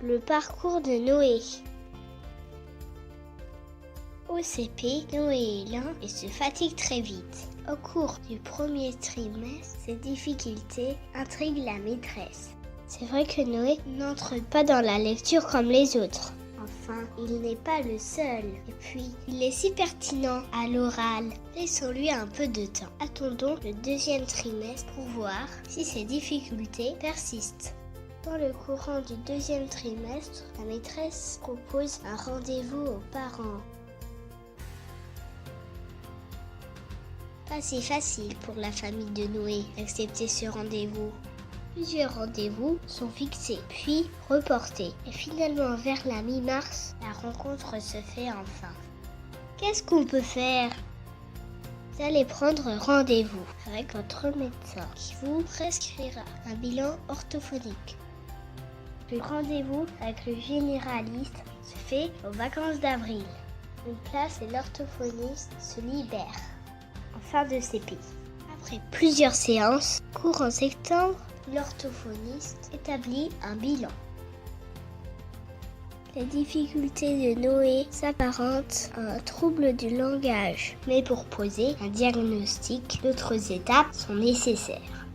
Le parcours de Noé. Au CP, Noé est lent et se fatigue très vite. Au cours du premier trimestre, ses difficultés intriguent la maîtresse. C'est vrai que Noé n'entre pas dans la lecture comme les autres. Enfin, il n'est pas le seul. Et puis, il est si pertinent à l'oral. Laissons-lui un peu de temps. Attendons le deuxième trimestre pour voir si ses difficultés persistent. Dans le courant du deuxième trimestre, la maîtresse propose un rendez-vous aux parents. Pas si facile pour la famille de Noé d'accepter ce rendez-vous. Plusieurs rendez-vous sont fixés, puis reportés. Et finalement, vers la mi-mars, la rencontre se fait enfin. Qu'est-ce qu'on peut faire ? Vous allez prendre rendez-vous avec votre médecin qui vous prescrira un bilan orthophonique. Le rendez-vous avec le généraliste se fait aux vacances d'avril. Une place et l'orthophoniste se libère en fin de CP. Après plusieurs séances, courant septembre, l'orthophoniste établit un bilan. Les difficultés de Noé s'apparentent à un trouble du langage. Mais pour poser un diagnostic, d'autres étapes sont nécessaires.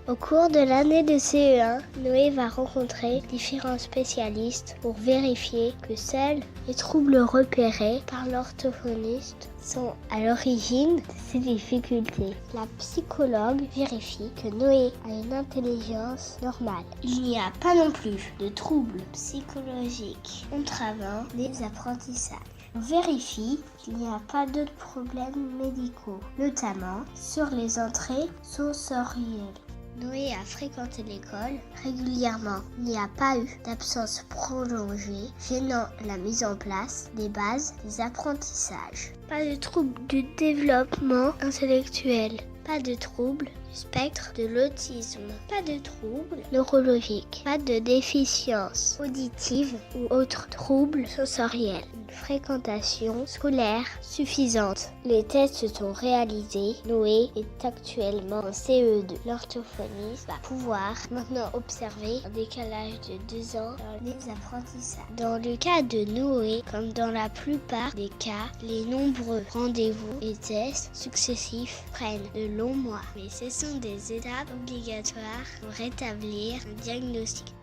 Au cours de l'année de CE1, Noé va rencontrer différents spécialistes pour vérifier que seuls les troubles repérés par l'orthophoniste sont à l'origine de ces difficultés. La psychologue vérifie que Noé a une intelligence normale. Il n'y a pas non plus de troubles psychologiques entravant les apprentissages. On vérifie qu'il n'y a pas d'autres problèmes médicaux, notamment sur les entrées sensorielles. Noé a fréquenté l'école régulièrement. Il n'y a pas eu d'absence prolongée gênant la mise en place des bases des apprentissages. Pas de trouble du développement intellectuel. Pas de trouble du spectre de l'autisme. Pas de trouble neurologique. Pas de déficience auditive ou autre trouble sensoriel. Une fréquentation scolaire suffisante. Les tests sont réalisés. Noé est actuellement en CE2. L'orthophoniste va pouvoir maintenant observer un décalage de 2 ans dans les apprentissages. Dans le cas de Noé, comme dans la plupart des cas, les nombreux rendez-vous et tests successifs prennent de longs mois. Mais ce sont des étapes obligatoires pour rétablir un diagnostic